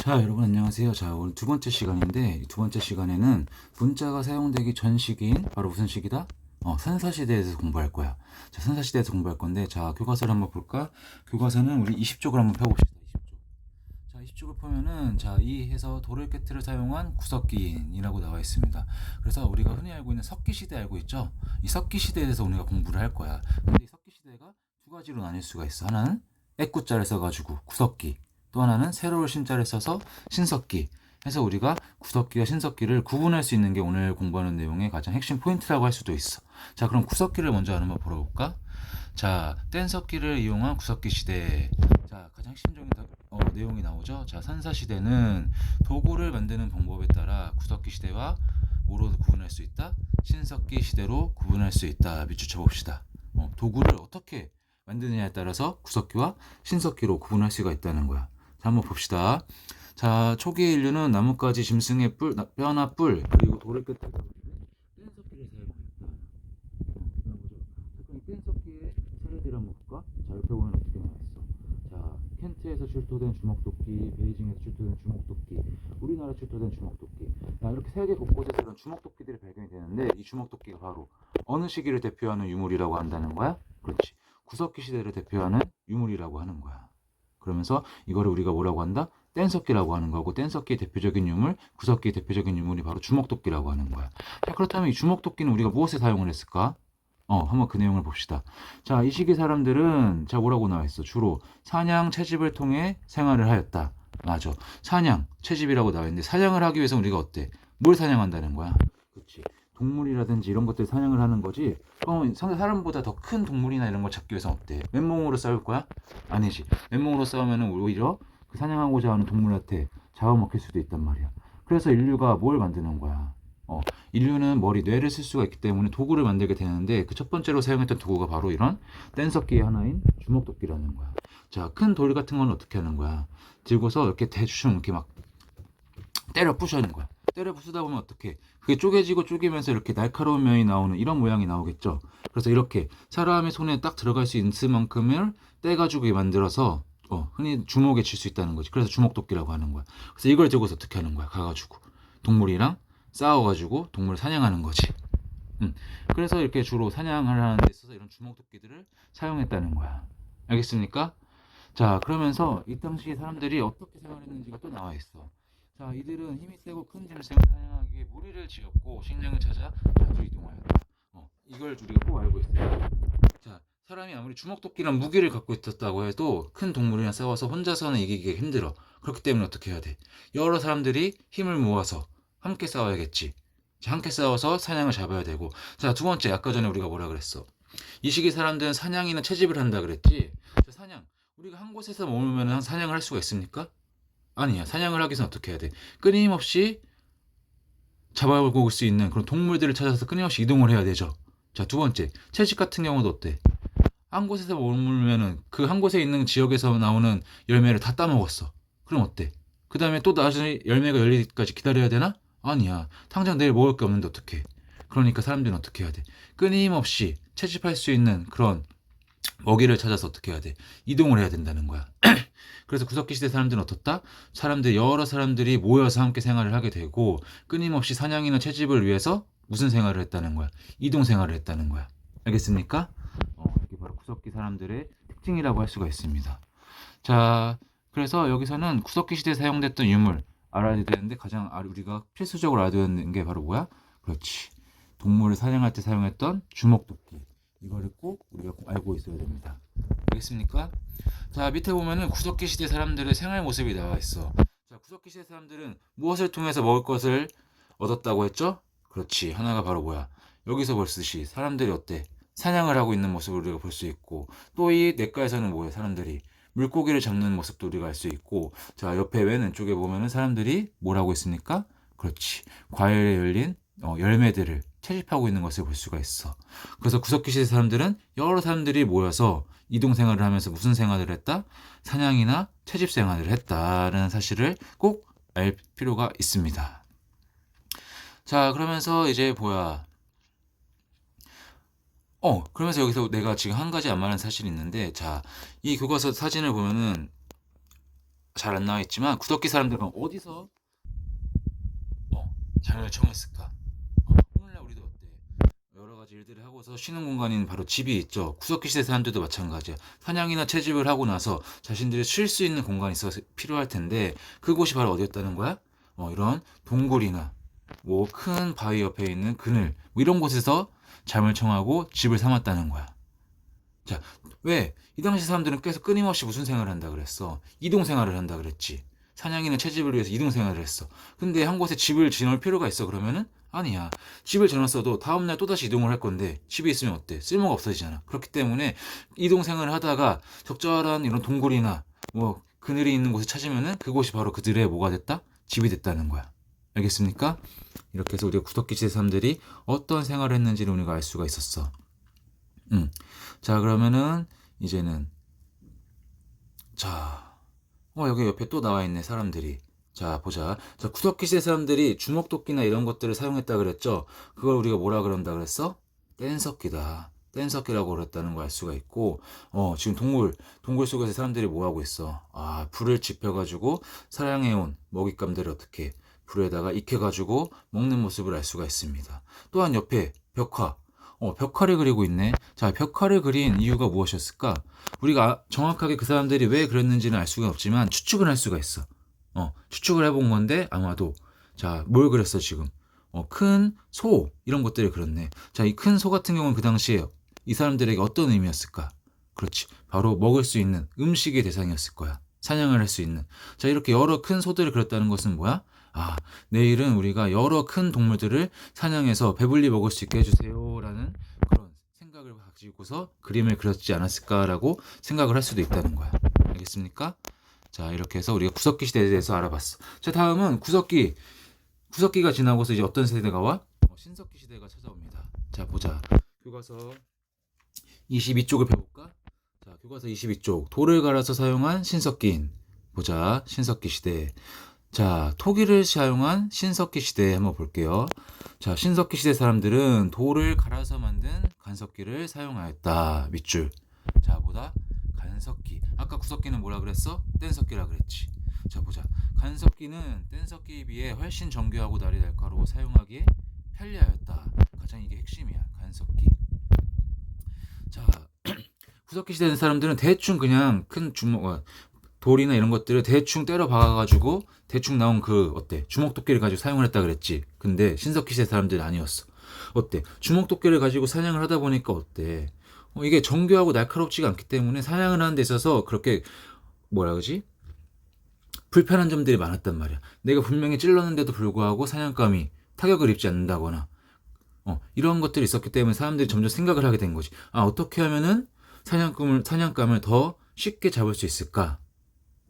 자, 여러분 안녕하세요. 자, 오늘 두 번째 시간인데 이 두 번째 시간에는 문자가 사용되기 전 시기인 바로 무슨 시기다? 선사시대에 대해서 공부할 거야. 자, 선사시대에서 공부할 건데, 자, 교과서를 한번 볼까? 교과서는 우리 20쪽을 한번 펴봅시다. 20쪽. 자, 20쪽을 보면은, 자, 이 해서 돌을 깨트를 사용한 구석기인이라고 나와 있습니다. 그래서 우리가 흔히 알고 있는 석기시대 알고 있죠? 이 석기시대에 대해서 우리가 공부를 할 거야. 근데 이 석기시대가 두 가지로 나뉠 수가 있어. 하나는 애꾸자를 써가지고 구석기, 또 하나는 세로를 신자를 써서 신석기 해서 우리가 구석기와 신석기를 구분할 수 있는 게 오늘 공부하는 내용의 가장 핵심 포인트라고 할 수도 있어. 자, 그럼 구석기를 먼저 한번 보러볼까? 자, 뗀석기를 이용한 구석기 시대. 자, 가장 핵심적인 내용이 나오죠. 자, 선사시대는 도구를 만드는 방법에 따라 구석기 시대와 뭐로 구분할 수 있다? 신석기 시대로 구분할 수 있다. 밑줄 쳐봅시다. 도구를 어떻게 만드느냐에 따라서 구석기와 신석기로 구분할 수가 있다는 거야. 자, 한번 봅시다. 자, 초기 인류는 나뭇가지, 짐승의 뼈나 뿔, 그리고 돌을 끝에 뗀석기를 사용했다. 잠깐 이 뗀석기의 사례들을 한번 볼까? 자, 옆에 보면 어떻게 나와있어. 자, 켄트에서 출토된 주먹도끼, 베이징에서 출토된 주먹도끼, 우리나라에 출토된 주먹도끼. 자, 이렇게 세계 곳곳에서 이런 주먹도끼들이 발견이 되는데, 이 주먹도끼가 바로 어느 시기를 대표하는 유물이라고 한다는 거야? 그렇지. 구석기 시대를 대표하는 유물이라고 하는 거야. 그러면서 이거를 우리가 뭐라고 한다? 뗀석기라고 하는 거고, 뗀석기의 대표적인 유물, 구석기의 대표적인 유물이 바로 주먹도끼라고 하는 거야. 자, 그렇다면 이 주먹도끼는 우리가 무엇에 사용을 했을까? 한번 그 내용을 봅시다. 자, 이 시기 사람들은, 자, 뭐라고 나와 있어? 주로 사냥, 채집을 통해 생활을 하였다. 맞아. 사냥, 채집이라고 나와 있는데, 사냥을 하기 위해서 우리가 어때? 뭘 사냥한다는 거야? 그치. 동물이라든지 이런 것들 사냥을 하는 거지. 그럼 사람보다 더 큰 동물이나 이런 걸 잡기 위해서 어때? 맨몸으로 싸울 거야? 아니지. 맨몸으로 싸우면 오히려 그 사냥하고자 하는 동물한테 잡아먹힐 수도 있단 말이야. 그래서 인류가 뭘 만드는 거야? 인류는 뇌를 쓸 수가 있기 때문에 도구를 만들게 되는데, 그 첫 번째로 사용했던 도구가 바로 이런 뗀석기의 하나인 주먹도끼라는 거야. 자, 큰 돌 같은 건 어떻게 하는 거야? 들고서 이렇게 대충 이렇게 막 때려 부수는 거야. 때려 부수다 보면 어떻게? 그게 쪼개지고 쪼개면서 이렇게 날카로운 면이 나오는 이런 모양이 나오겠죠. 그래서 이렇게 사람의 손에 딱 들어갈 수 있을 만큼을 떼가지고 만들어서 흔히 주먹에 칠 수 있다는 거지. 그래서 주먹도끼라고 하는 거야. 그래서 이걸 들고서 어떻게 하는 거야? 가가지고 동물이랑 싸워가지고 동물 사냥하는 거지. 그래서 이렇게 주로 사냥을 하는 데 있어서 이런 주먹도끼들을 사용했다는 거야. 알겠습니까? 자, 그러면서 이 당시 사람들이 어떻게 생활했는지가 또 나와 있어. 자, 이들은 힘이 세고 큰 짐승을 사냥하기 위해 무리를 지었고 식량을 찾아 자주 이동하였다. 이걸 우리가 꼭 알고 있어요. 자, 사람이 아무리 주먹도끼란 무기를 갖고 있었다고 해도 큰 동물이랑 싸워서 혼자서는 이기기 힘들어. 그렇기 때문에 어떻게 해야 돼? 여러 사람들이 힘을 모아서 함께 싸워야겠지. 자, 함께 싸워서 사냥을 잡아야 되고. 자, 두 번째, 아까 전에 우리가 뭐라 그랬어? 이 시기 사람들은 사냥이나 채집을 한다 그랬지. 자, 사냥. 우리가 한 곳에서 머물면 사냥을 할 수가 있습니까? 아니야. 사냥을 하기 위해서 어떻게 해야 돼? 끊임없이 잡아먹을 수 있는 그런 동물들을 찾아서 끊임없이 이동을 해야 되죠. 자, 두 번째. 채집 같은 경우도 어때? 한 곳에서 머물면은 그 한 곳에 있는 지역에서 나오는 열매를 다 따먹었어. 그럼 어때? 그 다음에 또 나중에 열매가 열리기까지 기다려야 되나? 아니야. 당장 내일 먹을 게 없는데 어떡해. 그러니까 사람들은 어떻게 해야 돼? 끊임없이 채집할 수 있는 그런 먹이를 찾아서 어떻게 해야 돼? 이동을 해야 된다는 거야. 그래서 구석기 시대 사람들은 어떻다? 여러 사람들이 모여서 함께 생활을 하게 되고, 끊임없이 사냥이나 채집을 위해서 무슨 생활을 했다는 거야? 이동 생활을 했다는 거야. 알겠습니까? 이게 바로 구석기 사람들의 특징이라고 할 수가 있습니다. 자, 그래서 여기서는 구석기 시대에 사용됐던 유물 알아야 되는데, 가장 우리가 필수적으로 알아야 되는 게 바로 뭐야? 그렇지. 동물을 사냥할 때 사용했던 주먹도끼. 이거를 꼭 우리가 알고 있어야 됩니다. 알겠습니까? 자, 밑에 보면은 구석기 시대 사람들의 생활 모습이 나와 있어. 자, 구석기 시대 사람들은 무엇을 통해서 먹을 것을 얻었다고 했죠? 그렇지. 하나가 바로 뭐야? 여기서 볼 수 있듯이 사람들이 어때? 사냥을 하고 있는 모습을 우리가 볼 수 있고, 또 이 냇가에서는 뭐예요? 사람들이 물고기를 잡는 모습도 우리가 알 수 있고, 자, 옆에 왼쪽에 보면은 사람들이 뭘 하고 있습니까? 그렇지. 과일에 열린 열매들을 채집하고 있는 것을 볼 수가 있어. 그래서 구석기 시대 사람들은 여러 사람들이 모여서 이동 생활을 하면서 무슨 생활을 했다? 사냥이나 채집 생활을 했다라는 사실을 꼭 알 필요가 있습니다. 자, 그러면서 이제 뭐야? 그러면서 여기서 내가 지금 한 가지 안 말한 사실이 있는데, 자, 이 교과서 사진을 보면은 잘 안 나와 있지만 구석기 사람들은 어디서 자녀를 청했을까? 오늘날 우리도 어때? 여러 가지 일들을 하고서 쉬는 공간인 바로 집이 있죠. 구석기 시대 사람들도 마찬가지야. 사냥이나 채집을 하고 나서 자신들이 쉴 수 있는 공간이 있어서 필요할 텐데 그곳이 바로 어디였다는 거야? 이런 동굴이나 뭐 큰 바위 옆에 있는 그늘 뭐 이런 곳에서 잠을 청하고 집을 삼았다는 거야. 자, 왜? 이 당시 사람들은 계속 끊임없이 무슨 생활을 한다 그랬어? 이동 생활을 한다 그랬지. 사냥이나 채집을 위해서 이동 생활을 했어. 근데 한 곳에 집을 지을 필요가 있어 그러면은? 아니야. 집을 지어놨어도 다음날 또다시 이동을 할 건데 집이 있으면 어때? 쓸모가 없어지잖아. 그렇기 때문에 이동 생활을 하다가 적절한 이런 동굴이나 뭐 그늘이 있는 곳을 찾으면은 그곳이 바로 그들의 뭐가 됐다? 집이 됐다는 거야. 알겠습니까? 이렇게 해서 우리가 구석기 시대 사람들이 어떤 생활을 했는지를 우리가 알 수가 있었어. 자, 그러면은 이제는 자, 여기 옆에 또 나와 있네 사람들이. 자, 보자. 자, 구석기 시대 사람들이 주먹도끼나 이런 것들을 사용했다 그랬죠. 그걸 우리가 뭐라 그런다 그랬어? 뗀석기다. 뗀석기라고 그랬다는 걸 알 수가 있고, 지금 동굴 속에서 사람들이 뭐 하고 있어? 불을 지펴가지고 사냥해온 먹잇감들을 어떻게 불에다가 익혀가지고 먹는 모습을 알 수가 있습니다. 또한 옆에 벽화. 벽화를 그리고 있네. 자, 벽화를 그린 이유가 무엇이었을까? 우리가 정확하게 그 사람들이 왜 그랬는지는 알 수가 없지만 추측은 할 수가 있어. 추측을 해본 건데 아마도 자, 뭘 그렸어 지금? 큰 소 이런 것들을 그렸네. 자, 이 큰 소 같은 경우는 그 당시에 이 사람들에게 어떤 의미였을까? 그렇지. 바로 먹을 수 있는 음식의 대상이었을 거야. 사냥을 할 수 있는. 자, 이렇게 여러 큰 소들을 그렸다는 것은 뭐야? 내일은 우리가 여러 큰 동물들을 사냥해서 배불리 먹을 수 있게 해주세요라는 그런 생각을 가지고서 그림을 그렸지 않았을까라고 생각을 할 수도 있다는 거야. 알겠습니까? 자, 이렇게 해서 우리가 구석기 시대에 대해서 알아봤어. 자, 다음은 구석기가 지나고서 이제 어떤 세대가 와? 신석기 시대가 찾아옵니다. 자, 보자. 교과서 22쪽을 펴볼까? 자, 교과서 22쪽. 돌을 갈아서 사용한 신석기인. 보자. 신석기 시대. 자, 토기를 사용한 신석기 시대 한번 볼게요. 자, 신석기 시대 사람들은 돌을 갈아서 만든 간석기를 사용하였다. 밑줄. 자, 보다 간석기. 아까 구석기는 뭐라 그랬어? 뗀석기라 그랬지. 자, 보자. 간석기는 뗀석기에 비해 훨씬 정교하고 날이 날카로워 사용하기에 편리하였다. 가장 이게 핵심이야. 간석기. 자, 구석기 시대 사람들은 대충 그냥 큰 돌이나 이런 것들을 대충 때려 박아가지고 대충 나온 주먹도끼를 가지고 사용을 했다 그랬지. 근데 신석기 시대 사람들은 아니었어. 어때? 주먹도끼를 가지고 사냥을 하다 보니까 어때? 이게 정교하고 날카롭지가 않기 때문에 사냥을 하는 데 있어서 그렇게 뭐라 그러지? 불편한 점들이 많았단 말이야. 내가 분명히 찔렀는데도 불구하고 사냥감이 타격을 입지 않는다거나 이런 것들이 있었기 때문에 사람들이 점점 생각을 하게 된 거지. 어떻게 하면은 사냥감을 더 쉽게 잡을 수 있을까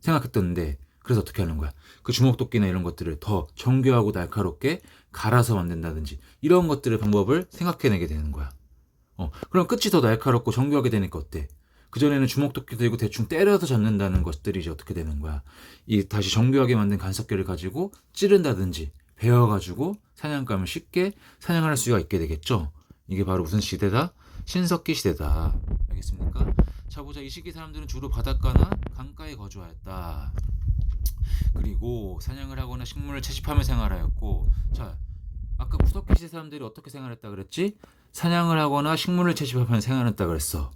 생각했던데, 그래서 어떻게 하는 거야? 그 주먹도끼나 이런 것들을 더 정교하고 날카롭게 갈아서 만든다든지 이런 것들의 방법을 생각해내게 되는 거야. 그럼 끝이 더 날카롭고 정교하게 되니까 어때? 그전에는 주먹도끼 들고 대충 때려서 잡는다는 것들이 이제 어떻게 되는 거야? 이 다시 정교하게 만든 간석기를 가지고 찌른다든지 베어가지고 사냥감을 쉽게 사냥할 수가 있게 되겠죠. 이게 바로 무슨 시대다? 신석기 시대다. 알겠습니까? 자, 보자. 이 시기 사람들은 주로 바닷가나 강가에 거주하였다. 그리고 사냥을 하거나 식물을 채집하며 생활하였고, 자, 아까 구석기 시대 사람들이 어떻게 생활했다 그랬지? 사냥을 하거나 식물을 채집하며 생활했다 그랬어.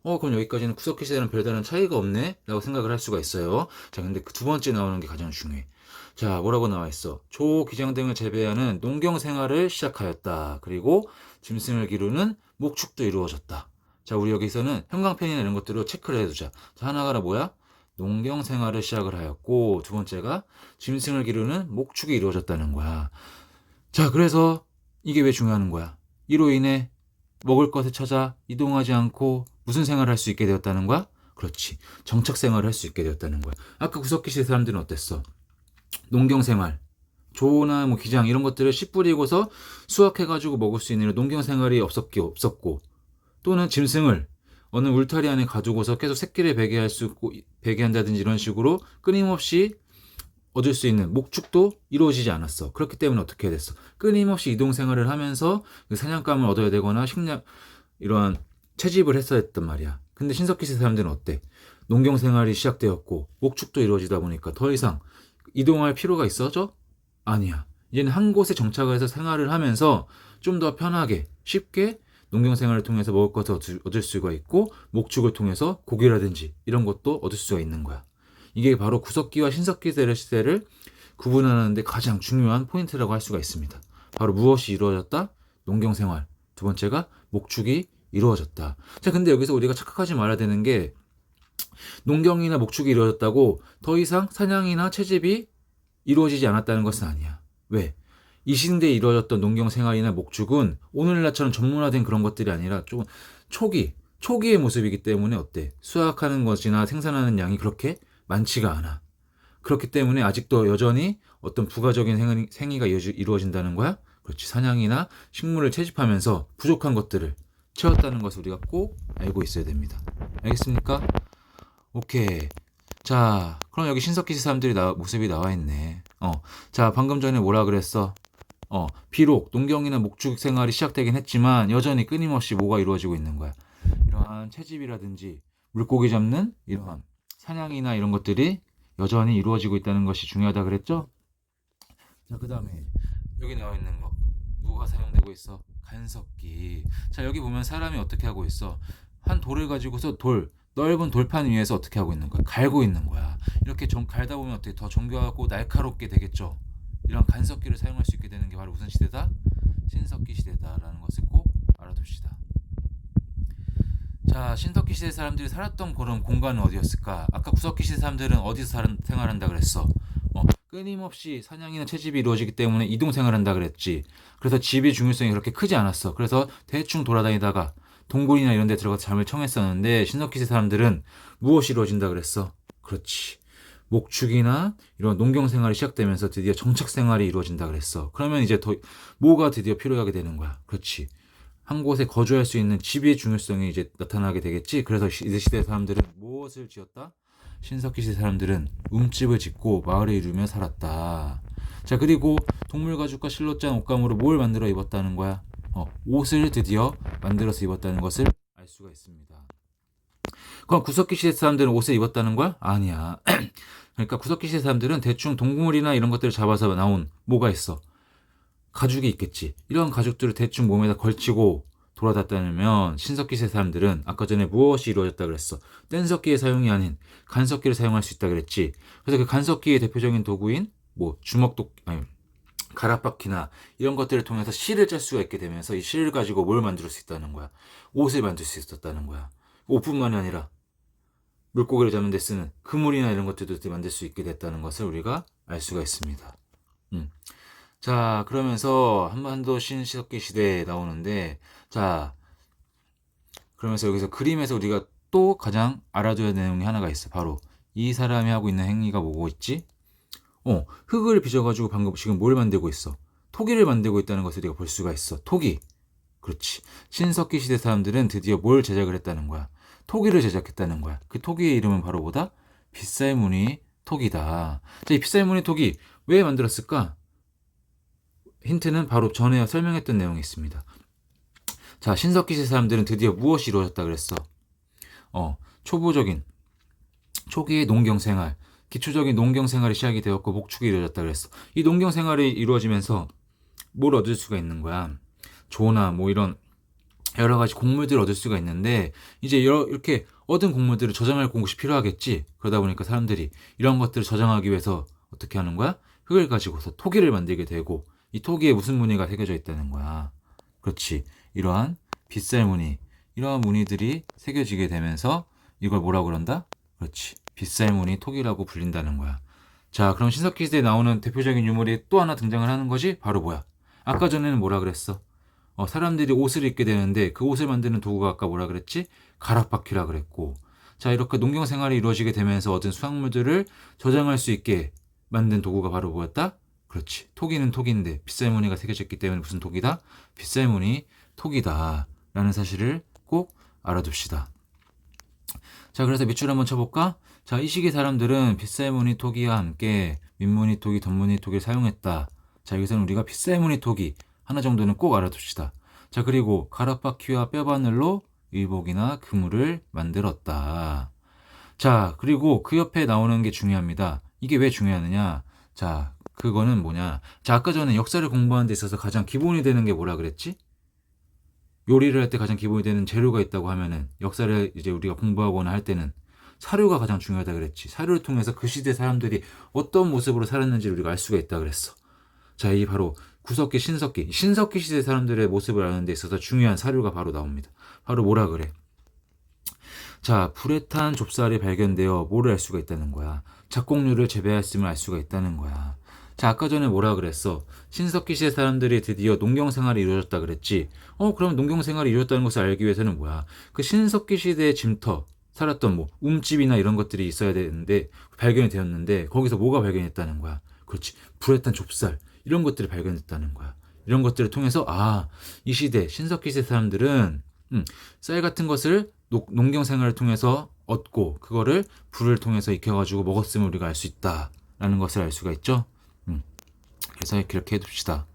그럼 여기까지는 구석기 시대는 별다른 차이가 없네? 라고 생각을 할 수가 있어요. 자, 근데 그 두 번째 나오는 게 가장 중요해. 자, 뭐라고 나와 있어? 조, 기장 등을 재배하는 농경 생활을 시작하였다. 그리고 짐승을 기르는 목축도 이루어졌다. 자, 우리 여기서는 형광펜이나 이런 것들로 체크를 해두자. 자, 하나가 뭐야? 농경 생활을 시작을 하였고, 두 번째가 짐승을 기르는 목축이 이루어졌다는 거야. 자, 그래서 이게 왜 중요한 거야? 이로 인해 먹을 것을 찾아 이동하지 않고 무슨 생활을 할 수 있게 되었다는 거야? 그렇지. 정착 생활을 할 수 있게 되었다는 거야. 아까 구석기 시대 사람들은 어땠어? 농경 생활. 조나 뭐 기장 이런 것들을 씨 뿌리고서 수확해가지고 먹을 수 있는 농경 생활이 없었고, 또는 짐승을 어느 울타리 안에 가두고서 계속 새끼를 배게한다든지 이런 식으로 끊임없이 얻을 수 있는 목축도 이루어지지 않았어. 그렇기 때문에 어떻게 해야 됐어? 끊임없이 이동 생활을 하면서 그 사냥감을 얻어야 되거나 이러한 채집을 했어야 했단 말이야. 근데 신석기 시대 사람들은 어때? 농경 생활이 시작되었고 목축도 이루어지다 보니까 더 이상 이동할 필요가 있어져? 아니야. 이제는 한 곳에 정착을 해서 생활을 하면서 좀 더 편하게 쉽게 농경 생활을 통해서 먹을 것을 얻을 수가 있고 목축을 통해서 고기라든지 이런 것도 얻을 수가 있는 거야. 이게 바로 구석기와 신석기 시대를 구분하는 데 가장 중요한 포인트라고 할 수가 있습니다. 바로 무엇이 이루어졌다? 농경 생활. 두 번째가 목축이 이루어졌다. 자, 근데 여기서 우리가 착각하지 말아야 되는 게 농경이나 목축이 이루어졌다고 더 이상 사냥이나 채집이 이루어지지 않았다는 것은 아니야. 왜? 이 시대에 이루어졌던 농경 생활이나 목축은 오늘날처럼 전문화된 그런 것들이 아니라 좀 초기의 모습이기 때문에 어때? 수확하는 것이나 생산하는 양이 그렇게 많지가 않아. 그렇기 때문에 아직도 여전히 어떤 부가적인 생위가 이루어진다는 거야? 그렇지. 사냥이나 식물을 채집하면서 부족한 것들을 채웠다는 것을 우리가 꼭 알고 있어야 됩니다. 알겠습니까? 오케이. 자, 그럼 여기 신석기 사람들이 모습이 나와 있네. 자, 방금 전에 뭐라 그랬어? 비록 농경이나 목축 생활이 시작되긴 했지만 여전히 끊임없이 뭐가 이루어지고 있는 거야. 이러한 채집이라든지 물고기 잡는 이러한 사냥이나 이런 것들이 여전히 이루어지고 있다는 것이 중요하다 그랬죠? 자, 그 다음에 여기 나와 있는 거 뭐가 사용되고 있어? 간석기. 자, 여기 보면 사람이 어떻게 하고 있어? 한 돌을 가지고서 넓은 돌판 위에서 어떻게 하고 있는 거야? 갈고 있는 거야. 이렇게 갈다 보면 어떻게 더 정교하고 날카롭게 되겠죠? 이런 간석기를 사용할 수 있게 되는 게 바로 무슨 시대다? 신석기 시대다라는 것을 꼭 알아둡시다. 자, 신석기 시대 사람들이 살았던 그런 공간은 어디였을까? 아까 구석기 시대 사람들은 어디서 생활한다 그랬어? 끊임없이 사냥이나 채집이 이루어지기 때문에 이동 생활한다 그랬지. 그래서 집의 중요성이 그렇게 크지 않았어. 그래서 대충 돌아다니다가 동굴이나 이런 데 들어가서 잠을 청했었는데 신석기 시대 사람들은 무엇이 이루어진다 그랬어? 그렇지. 목축이나 이런 농경 생활이 시작되면서 드디어 정착 생활이 이루어진다 그랬어. 그러면 이제 뭐가 드디어 필요하게 되는 거야? 그렇지. 한 곳에 거주할 수 있는 집의 중요성이 이제 나타나게 되겠지. 그래서 이 시대 사람들은 무엇을 지었다? 신석기 시대 사람들은 움집을 짓고 마을을 이루며 살았다. 자, 그리고 동물 가죽과 실로 짠 옷감으로 뭘 만들어 입었다는 거야? 옷을 드디어 만들어서 입었다는 것을 알 수가 있습니다. 그럼 구석기 시대 사람들은 옷을 입었다는 거야? 아니야. 그러니까 구석기 시대 사람들은 대충 동물이나 이런 것들을 잡아서 나온 뭐가 있어? 가죽이 있겠지. 이런 가죽들을 대충 몸에다 걸치고 돌아다녔다면 신석기 시대 사람들은 아까 전에 무엇이 이루어졌다 그랬어? 뗀석기의 사용이 아닌 간석기를 사용할 수 있다 그랬지. 그래서 그 간석기의 대표적인 도구인 가락바퀴나 이런 것들을 통해서 실을 짤 수가 있게 되면서 이 실을 가지고 뭘 만들 수 있다는 거야? 옷을 만들 수 있었다는 거야. 옷뿐만이 아니라 물고기를 잡는 데 쓰는 그물이나 이런 것들도 만들 수 있게 됐다는 것을 우리가 알 수가 있습니다. 자, 그러면서 한반도 신석기 시대에 나오는데, 자, 그러면서 여기서 그림에서 우리가 또 가장 알아둬야 되는 내용이 하나가 있어. 바로 이 사람이 하고 있는 행위가 뭐고 있지? 흙을 빚어가지고 방금 지금 뭘 만들고 있어? 토기를 만들고 있다는 것을 우리가 볼 수가 있어. 토기. 그렇지. 신석기 시대 사람들은 드디어 뭘 제작을 했다는 거야? 토기를 제작했다는 거야. 그 토기의 이름은 바로 뭐다? 빗살무늬 토기다. 자, 이 빗살무늬 토기 왜 만들었을까? 힌트는 바로 전에 설명했던 내용이 있습니다. 자, 신석기 시대 사람들은 드디어 무엇이 이루어졌다 그랬어? 초기의 농경생활, 기초적인 농경생활이 시작이 되었고 목축이 이루어졌다 그랬어. 이 농경생활이 이루어지면서 뭘 얻을 수가 있는 거야? 조나 이런 여러 가지 곡물들을 얻을 수가 있는데 이제 이렇게 얻은 곡물들을 저장할 곳이 필요하겠지. 그러다 보니까 사람들이 이런 것들을 저장하기 위해서 어떻게 하는 거야? 흙을 가지고서 토기를 만들게 되고 이 토기에 무슨 무늬가 새겨져 있다는 거야. 그렇지. 이러한 빗살무늬, 이러한 무늬들이 새겨지게 되면서 이걸 뭐라고 그런다? 그렇지. 빗살무늬 토기라고 불린다는 거야. 자, 그럼 신석기 시대에 나오는 대표적인 유물이 또 하나 등장을 하는 거지? 바로 뭐야? 아까 전에는 뭐라 그랬어? 사람들이 옷을 입게 되는데 그 옷을 만드는 도구가 아까 뭐라 그랬지? 가락바퀴라 그랬고. 자, 이렇게 농경 생활이 이루어지게 되면서 얻은 수확물들을 저장할 수 있게 만든 도구가 바로 뭐였다? 그렇지. 토기는 토기인데 빗살무늬가 새겨졌기 때문에 무슨 토기다? 빗살무늬 토기다 라는 사실을 꼭 알아둡시다. 자, 그래서 밑줄 한번 쳐볼까? 자, 이 시기 사람들은 빗살무늬 토기와 함께 민무늬 토기, 덧무늬 토기를 사용했다. 자, 여기서는 우리가 빗살무늬 토기 하나 정도는 꼭 알아둡시다. 자, 그리고 가락바퀴와 뼈바늘로 의복이나 그물을 만들었다. 자, 그리고 그 옆에 나오는 게 중요합니다. 이게 왜 중요하느냐? 자, 그거는 뭐냐? 자, 아까 전에 역사를 공부하는 데 있어서 가장 기본이 되는 게 뭐라 그랬지? 요리를 할 때 가장 기본이 되는 재료가 있다고 하면은, 역사를 이제 우리가 공부하거나 할 때는 사료가 가장 중요하다 그랬지. 사료를 통해서 그 시대 사람들이 어떤 모습으로 살았는지 우리가 알 수가 있다 그랬어. 자, 이 바로 구석기, 신석기 시대 사람들의 모습을 아는 데 있어서 중요한 사료가 바로 나옵니다. 바로 뭐라 그래? 자, 불에 탄 좁쌀이 발견되어 뭐를 알 수가 있다는 거야? 작곡류를 재배했음을 알 수가 있다는 거야. 자, 아까 전에 뭐라 그랬어? 신석기 시대 사람들이 드디어 농경 생활이 이루어졌다 그랬지? 그럼 농경 생활이 이루어졌다는 것을 알기 위해서는 뭐야? 그 신석기 시대의 짐터, 살았던 뭐 움집이나 이런 것들이 있어야 되는데 발견이 되었는데 거기서 뭐가 발견했다는 거야? 그렇지, 불에 탄 좁쌀 이런 것들이 발견됐다는 거야. 이런 것들을 통해서 이 시대 신석기 시대 사람들은 쌀 같은 것을 농경 생활을 통해서 얻고 그거를 불을 통해서 익혀가지고 먹었음을 우리가 알 수 있다라는 것을 알 수가 있죠. 그래서 이렇게 해둡시다.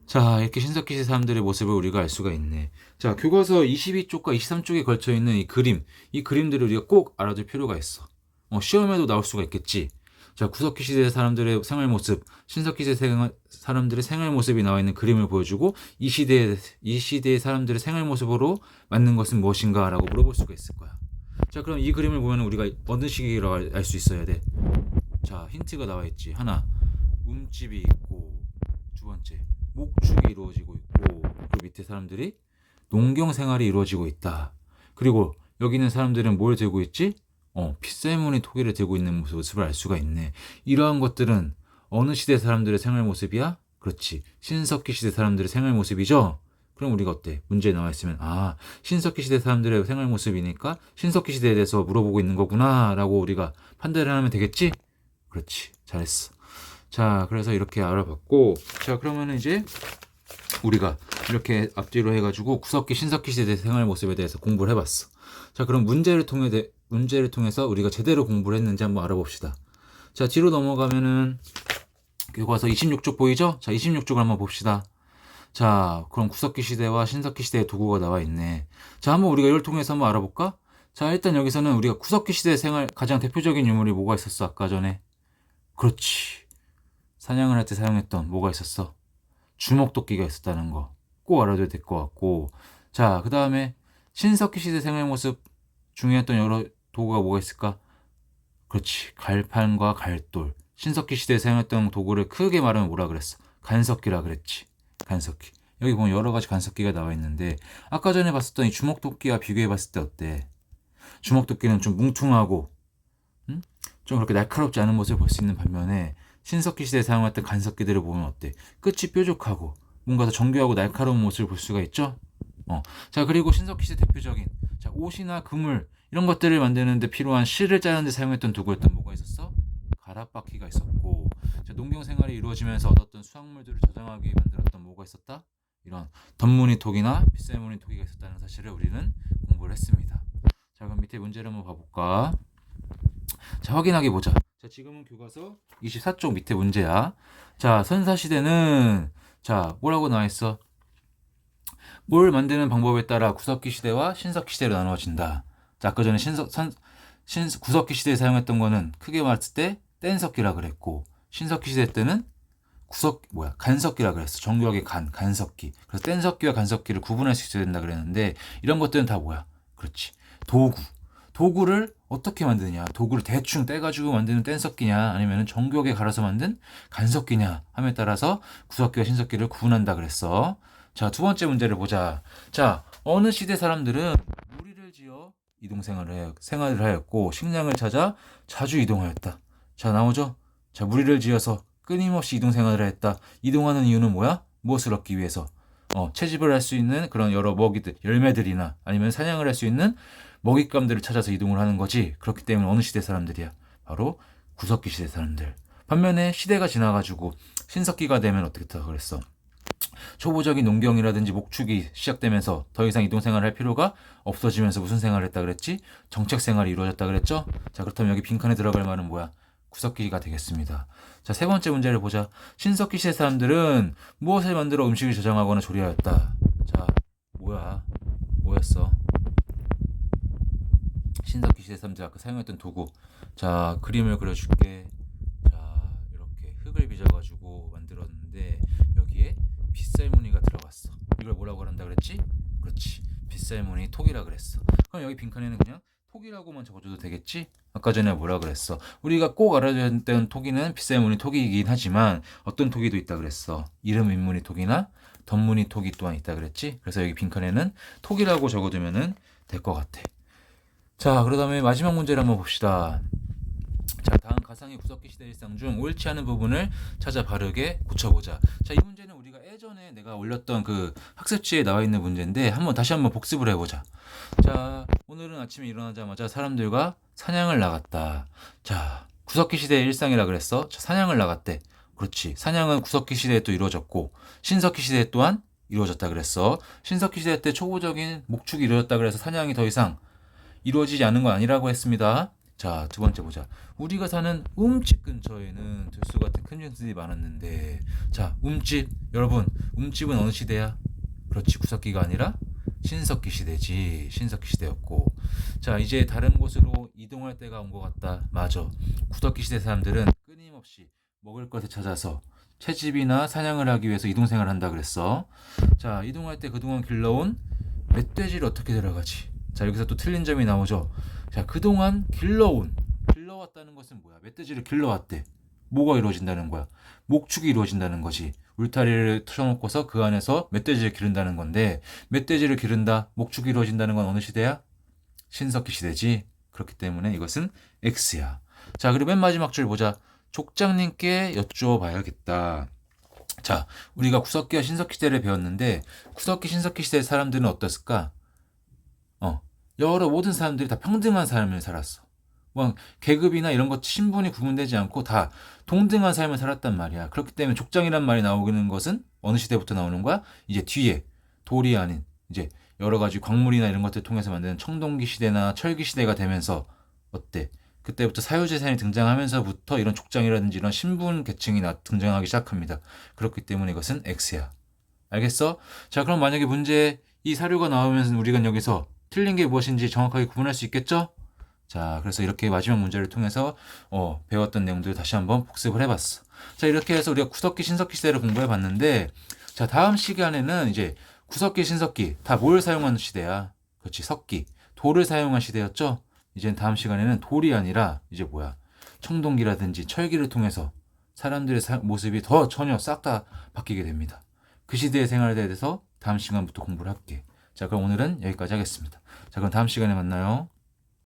자, 이렇게 신석기 시대 사람들의 모습을 우리가 알 수가 있네. 자, 교과서 22쪽과 23쪽에 걸쳐있는 이 그림들을 우리가 꼭 알아둘 필요가 있어. 시험에도 나올 수가 있겠지. 자, 구석기 시대 사람들의 생활 모습, 신석기 시대 사람들의 생활 모습이 나와 있는 그림을 보여주고 이 시대의 사람들의 생활 모습으로 맞는 것은 무엇인가라고 물어볼 수가 있을 거야. 자, 그럼 이 그림을 보면 우리가 어느 시기라고 알 수 있어야 돼. 자, 힌트가 나와 있지. 하나, 움집이 있고, 두 번째, 목축이 이루어지고 있고, 그 밑에 사람들이 농경 생활이 이루어지고 있다. 그리고 여기 있는 사람들은 뭘 들고 있지? 핏살무늬 토기를 들고 있는 모습을 알 수가 있네. 이러한 것들은 어느 시대 사람들의 생활 모습이야? 그렇지, 신석기 시대 사람들의 생활 모습이죠. 그럼 우리가 어때? 문제에 나와 있으면 신석기 시대 사람들의 생활 모습이니까 신석기 시대에 대해서 물어보고 있는 거구나 라고 우리가 판단을 하면 되겠지? 그렇지, 잘했어. 자, 그래서 이렇게 알아봤고, 자, 그러면 이제 우리가 이렇게 앞뒤로 해가지고 구석기, 신석기 시대의 생활 모습에 대해서 공부를 해봤어. 자, 그럼 문제를 통해서 우리가 제대로 공부를 했는지 한번 알아봅시다. 자, 뒤로 넘어가면은 교과서 26쪽 보이죠? 자, 26쪽을 한번 봅시다. 자, 그럼 구석기 시대와 신석기 시대의 도구가 나와 있네. 자, 한번 우리가 이걸 통해서 한번 알아볼까? 자, 일단 여기서는 우리가 구석기 시대의 생활 가장 대표적인 유물이 뭐가 있었어? 아까 전에. 그렇지, 사냥을 할 때 사용했던 뭐가 있었어? 주먹도끼가 있었다는 거 꼭 알아둬야 될 것 같고, 자, 그 다음에 신석기 시대 생활 모습 중요했던 여러 도구가 뭐가 있을까? 그렇지, 갈판과 갈돌. 신석기 시대에 사용했던 도구를 크게 말하면 뭐라 그랬어? 간석기라 그랬지. 간석기. 여기 보면 여러 가지 간석기가 나와 있는데 아까 전에 봤었던 이 주먹도끼와 비교해 봤을 때 어때? 주먹도끼는 좀 뭉퉁하고 좀 그렇게 날카롭지 않은 모습을 볼 수 있는 반면에 신석기 시대에 사용했던 간석기들을 보면 어때? 끝이 뾰족하고 뭔가 더 정교하고 날카로운 모습을 볼 수가 있죠? 자, 그리고 신석기 시대 대표적인 옷이나 그물 이런 것들을 만드는데 필요한 실을 짜는 데 사용했던 도구였던 뭐가 있었어? 가락바퀴가 있었고, 자, 농경 생활이 이루어지면서 얻었던 수확물들을 저장하기 위해 만들었던 뭐가 있었다? 이런 덧무늬 톡이나 빗살무늬 톡이가 있었다는 사실을 우리는 공부를 했습니다. 자, 그럼 밑에 문제를 한번 봐볼까? 자, 확인하게 보자. 자, 지금은 교과서 24쪽 밑에 문제야. 자, 선사시대는 자, 뭐라고 나와있어? 뭘 만드는 방법에 따라 구석기 시대와 신석기 시대로 나누어진다. 자, 아까 전에 구석기 시대에 사용했던 거는 크게 말했을 때 뗀석기라 그랬고, 신석기 시대 때는 간석기라 그랬어. 정교하게 간석기. 그래서 뗀석기와 간석기를 구분할 수 있어야 된다 그랬는데 이런 것들은 다 뭐야? 그렇지, 도구를 어떻게 만드느냐, 도구를 대충 떼가지고 만드는 뗀석기냐 아니면 정교하게 갈아서 만든 간석기냐 함에 따라서 구석기와 신석기를 구분한다 그랬어. 자, 두 번째 문제를 보자. 자, 어느 시대 사람들은 무리를 지어 생활을 하였고 식량을 찾아 자주 이동하였다. 자, 나오죠? 자, 무리를 지어서 끊임없이 이동 생활을 했다. 이동하는 이유는 뭐야? 무엇을 얻기 위해서? 채집을 할 수 있는 그런 여러 먹이들, 열매들이나 아니면 사냥을 할 수 있는 먹잇감들을 찾아서 이동을 하는 거지. 그렇기 때문에 어느 시대 사람들이야? 바로 구석기 시대 사람들. 반면에 시대가 지나가지고 신석기가 되면 어떻게 다 그랬어? 초보적인 농경이라든지 목축이 시작되면서 더 이상 이동 생활을 할 필요가 없어지면서 무슨 생활을 했다 그랬지? 정책 생활이 이루어졌다 그랬죠? 자, 그렇다면 여기 빈칸에 들어갈 말은 뭐야? 구석기가 되겠습니다. 자, 세 번째 문제를 보자. 신석기 시대 사람들은 무엇을 만들어 음식을 저장하거나 조리하였다. 자, 뭐였어? 신석기 시대 사람들이 아까 사용했던 도구. 자, 그림을 그려줄게. 자, 이렇게 흙을 빚어가지고 만들었는데 여기에 빗살무늬가 들어갔어. 이걸 뭐라고 한다 그랬지? 그렇지, 빗살무늬 톡이라 그랬어. 그럼 여기 빈칸에는 그냥 톡이라고만 적어줘도 되겠지? 아까 전에 뭐라 그랬어? 우리가 꼭 알아줘야 되는 톡이는 빗살무늬 톡이긴 하지만 어떤 톡이도 있다 그랬어. 이름 인무늬 톡이나 덧무늬 톡이 또한 있다 그랬지? 그래서 여기 빈칸에는 톡이라고 적어두면은 될 것 같아. 자, 그 다음에 마지막 문제를 한번 봅시다. 자, 다음 가상의 구석기 시대 일상 중 옳지 않은 부분을 찾아 바르게 고쳐보자. 자, 이 문제는 우리가 예전에 내가 올렸던 그 학습지에 나와 있는 문제인데 다시 한번 복습을 해보자. 자, 오늘은 아침에 일어나자마자 사람들과 사냥을 나갔다. 자, 구석기 시대의 일상이라 그랬어. 자, 사냥을 나갔대. 그렇지. 사냥은 구석기 시대에 또 이루어졌고 신석기 시대에 또한 이루어졌다 그랬어. 신석기 시대 때 초보적인 목축이 이루어졌다 그래서 사냥이 더 이상 이루어지지 않은 건 아니라고 했습니다. 자, 두 번째 보자. 우리가 사는 움집 근처에는 들소 같은 큰 짐승들이 많았는데, 자, 움집. 여러분, 움집은 어느 시대야? 그렇지, 구석기가 아니라 신석기 시대지. 신석기 시대였고. 자, 이제 다른 곳으로 이동할 때가 온 것 같다. 맞아. 구석기 시대 사람들은 끊임없이 먹을 것을 찾아서 채집이나 사냥을 하기 위해서 이동생활을 한다 그랬어. 자, 이동할 때 그동안 길러온 멧돼지를 어떻게 데려가지? 자, 여기서 또 틀린 점이 나오죠. 자, 그동안 길러왔다는 것은 뭐야? 멧돼지를 길러왔대. 뭐가 이루어진다는 거야? 목축이 이루어진다는 거지. 울타리를 쳐놓고서 그 안에서 멧돼지를 기른다는 건데, 멧돼지를 기른다, 목축이 이루어진다는 건 어느 시대야? 신석기 시대지. 그렇기 때문에 이것은 X야. 자, 그리고 맨 마지막 줄 보자. 족장님께 여쭈어봐야겠다. 자, 우리가 구석기와 신석기 시대를 배웠는데 구석기, 신석기 시대 사람들은 어땠을까? 여러 모든 사람들이 다 평등한 삶을 살았어. 뭐 계급이나 이런 것 신분이 구분되지 않고 다 동등한 삶을 살았단 말이야. 그렇기 때문에 족장이란 말이 나오는 것은 어느 시대부터 나오는 거야? 이제 뒤에 돌이 아닌 이제 여러 가지 광물이나 이런 것들을 통해서 만드는 청동기 시대나 철기 시대가 되면서 어때? 그때부터 사유재산이 등장하면서부터 이런 족장이라든지 이런 신분 계층이 등장하기 시작합니다. 그렇기 때문에 이것은 X야. 알겠어? 자, 그럼 만약에 문제에 이 사료가 나오면서 우리가 여기서 틀린 게 무엇인지 정확하게 구분할 수 있겠죠? 자, 그래서 이렇게 마지막 문제를 통해서 배웠던 내용들을 다시 한번 복습을 해봤어. 자, 이렇게 해서 우리가 구석기, 신석기 시대를 공부해봤는데, 자, 다음 시간에는 이제 구석기, 신석기 다 뭘 사용하는 시대야? 그렇지, 석기, 돌을 사용한 시대였죠? 이제 다음 시간에는 돌이 아니라 이제 뭐야? 청동기라든지 철기를 통해서 사람들의 모습이 더 전혀 싹 다 바뀌게 됩니다. 그 시대의 생활에 대해서 다음 시간부터 공부를 할게. 자, 그럼 오늘은 여기까지 하겠습니다. 자, 그럼 다음 시간에 만나요.